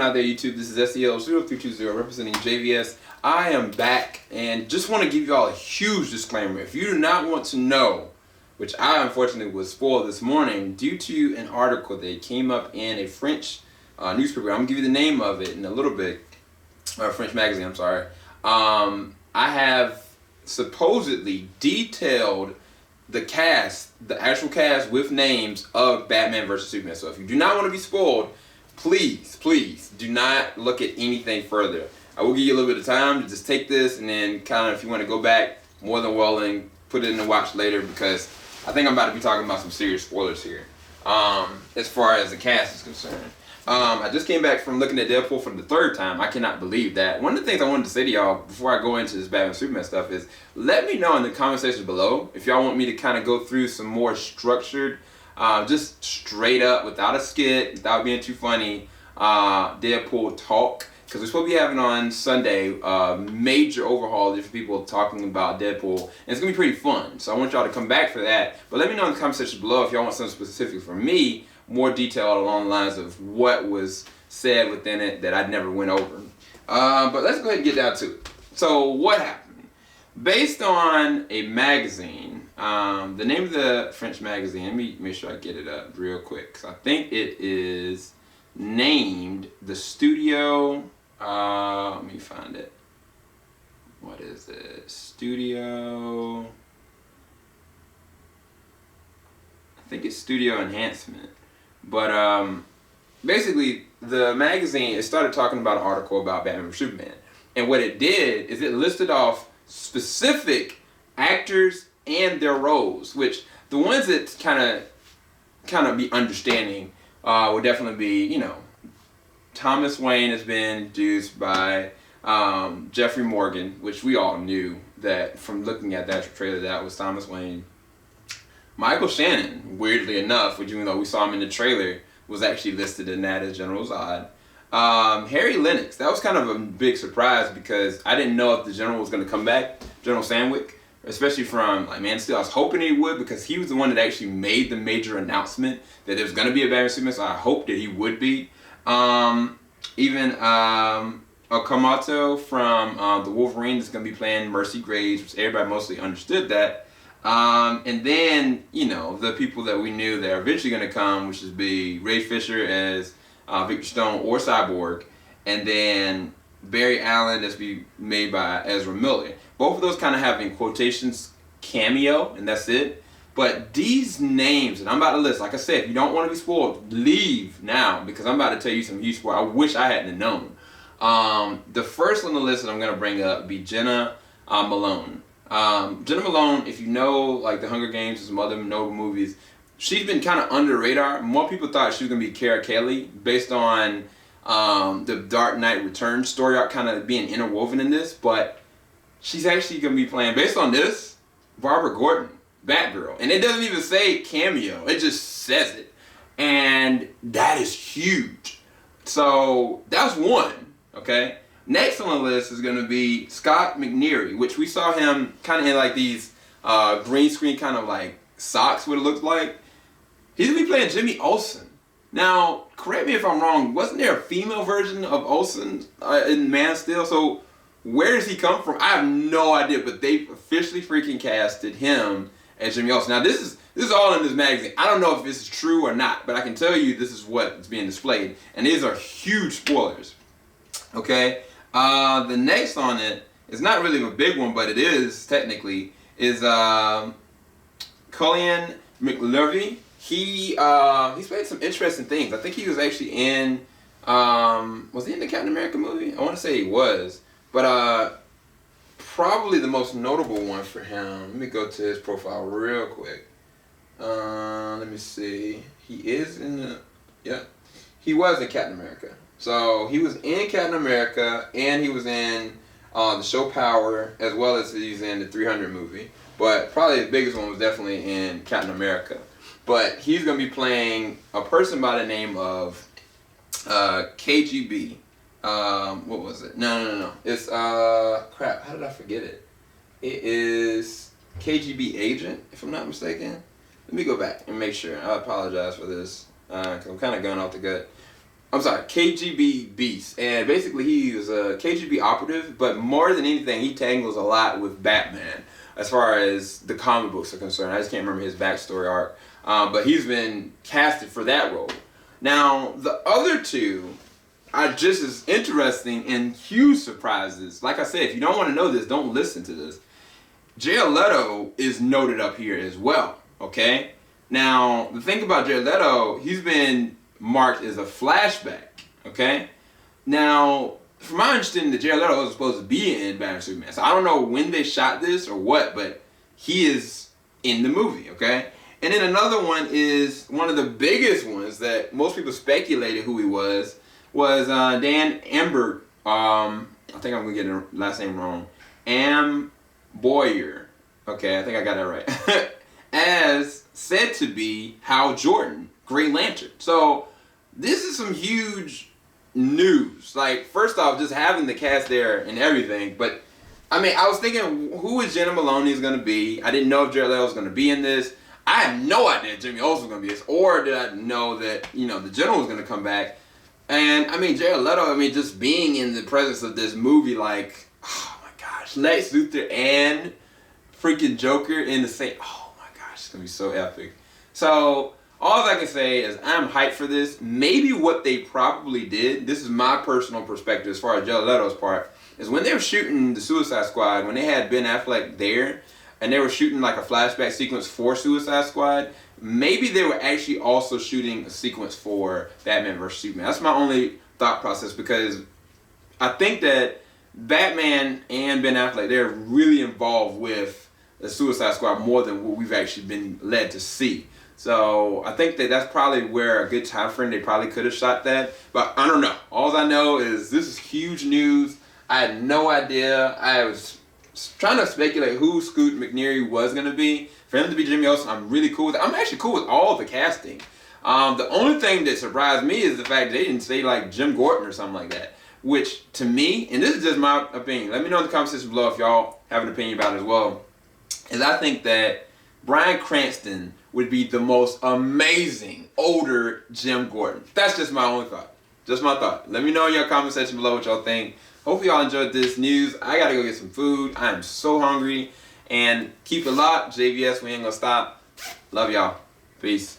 out there, YouTube? This is SEL0320 representing JVS. I am back and just want to give you all a huge disclaimer. If you do not want to know, which I unfortunately was spoiled this morning due to an article that came up in a French newspaper. I'm going to give you the name of it in a little bit. French magazine, I'm sorry. I have supposedly detailed the cast, the actual cast with names of Batman vs. Superman. So if you do not want to be spoiled, please do not look at anything further. I will give you a little bit of time to just take this and then kind of, if you want to go back, more than willing, put it in the watch later, because I think I'm about to be talking about some serious spoilers here as far as the cast is concerned. I just came back from looking at Deadpool for the third time. I cannot believe that. One of the things I wanted to say to y'all before I go into this Batman Superman stuff is, let me know in the comment section below if y'all want me to kind of go through some more structured, just straight up, without a skit, without being too funny, Deadpool talk. Because we're supposed to be having on Sunday major overhaul of different people talking about Deadpool. And it's going to be pretty fun. So I want y'all to come back for that. But let me know in the comment section below if y'all want something specific from me, more detailed along the lines of what was said within it that I never went over. But let's go ahead and get down to it. So what happened? Based on a magazine, the name of the French magazine, let me make sure I get it up real quick, because I think it is named the studio, let me find it. What is it? Studio, I think it's Studio Enhancement. But basically, the magazine, it started talking about an article about Batman vs. Superman. And what it did is it listed off specific actors and their roles, which the ones that kind of be understanding would definitely be, you know, Thomas Wayne has been introduced by Jeffrey Morgan, which we all knew that from looking at that trailer that was Thomas Wayne. Michael Shannon, weirdly enough, which even though we saw him in the trailer, was actually listed in that as General Zod. Harry Lennox, that was kind of a big surprise because I didn't know if the General was going to come back, General Sandwick, especially from like Man of Steel. I was hoping he would, because he was the one that actually made the major announcement that there was going to be a Batman Superman, so I hoped that he would be. Even Okamoto from the Wolverine is going to be playing Mercy Graves, which everybody mostly understood that. And then, you know, the people that we knew that are eventually going to come, which is be Ray Fisher as Victor Stone or Cyborg, and then Barry Allen that's be made by Ezra Miller. Both of those kind of have in quotations cameo, and that's it. But these names, and I'm about to list, like I said, if you don't want to be spoiled, leave now, because I'm about to tell you some huge spoilers I wish I hadn't known. The first on the list that I'm going to bring up would be Jenna Malone. Jenna Malone, if you know like the Hunger Games and some other notable movies, she's been kind of under the radar. More people thought she was going to be Kara Kelly based on the Dark Knight Returns story arc kind of being interwoven in this, but she's actually going to be playing, based on this, Barbara Gordon, Batgirl. And it doesn't even say cameo, it just says it. And that is huge. So that's one, okay? Next on the list is going to be Scott McNeary, which we saw him kind of in like these green screen kind of like socks, what it looks like. He's going to be playing Jimmy Olsen. Now, correct me if I'm wrong, wasn't there a female version of Olsen in Man of Steel? So where does he come from? I have no idea, but they officially freaking casted him as Jimmy Olsen. Now this is all in this magazine. I don't know if this is true or not, but I can tell you this is what's being displayed. And these are huge spoilers. Okay? The next on it is not really a big one, but it is technically, is Cillian McLovey. He's played some interesting things. I think he was actually in, was he in the Captain America movie? I want to say he was, but probably the most notable one for him. Let me go to his profile real quick. Let me see. He is in the, yeah, he was in Captain America. So he was in Captain America, and he was in the show Power, as well as he's in the 300 movie. But probably the biggest one was definitely in Captain America. But he's going to be playing a person by the name of KGB. What was it? No. It's, crap, how did I forget it? It is KGB agent, if I'm not mistaken. Let me go back and make sure. I apologize for this, because I'm kind of going off the gut. I'm sorry, KGB Beast. And basically he was a KGB operative, but more than anything, he tangles a lot with Batman as far as the comic books are concerned. I just can't remember his backstory arc. But he's been casted for that role. Now, the other two are just as interesting and huge surprises. Like I said, if you don't want to know this, don't listen to this. Jared Leto is noted up here as well, okay? Now, the thing about Jared Leto, he's been marked as a flashback, okay? Now, from my understanding, that Jared Leto was supposed to be in Batman Superman. So I don't know when they shot this or what, but he is in the movie, okay? And then another one is one of the biggest ones that most people speculated who he was Dan Amber. I think I'm gonna get the last name wrong. Boyer. Okay, I think I got that right. As said to be Hal Jordan, Green Lantern. So this is some huge news. Like, first off, just having the cast there and everything. But I mean, I was thinking, who is Jenna Maloney is gonna be? I didn't know if Jared Leto was gonna be in this. I had no idea Jimmy Olsen was gonna be this, or did I know that the General was gonna come back? And I mean, Jared Leto. I mean, just being in the presence of this movie, like, oh my gosh, Lex Luthor and freaking Joker in the same. Oh my gosh, it's gonna be so epic. So all I can say is I'm hyped for this. Maybe what they probably did. This is my personal perspective as far as Jared Leto's part. Is when they were shooting the Suicide Squad, when they had Ben Affleck there, and they were shooting like a flashback sequence for Suicide Squad, maybe they were actually also shooting a sequence for Batman vs. Superman. That's my only thought process, because I think that Batman and Ben Affleck, they're really involved with the Suicide Squad more than what we've actually been led to see. So I think that that's probably where a good time frame they probably could have shot that. But I don't know. All I know is this is huge news. I had no idea. I was trying to speculate who Scoot McNairy was going to be. For him to be Jimmy Olsen, I'm really cool with it. I'm actually cool with all the casting. The only thing that surprised me is the fact that they didn't say like Jim Gordon or something like that. Which to me, and this is just my opinion, let me know in the comment section below if y'all have an opinion about it as well, is I think that Bryan Cranston would be the most amazing older Jim Gordon. That's just my only thought. Just my thought. Let me know in your comment section below what y'all think. Hopefully y'all enjoyed this news. I gotta go get some food. I am so hungry. And keep it locked. JVS, we ain't gonna stop. Love y'all. Peace.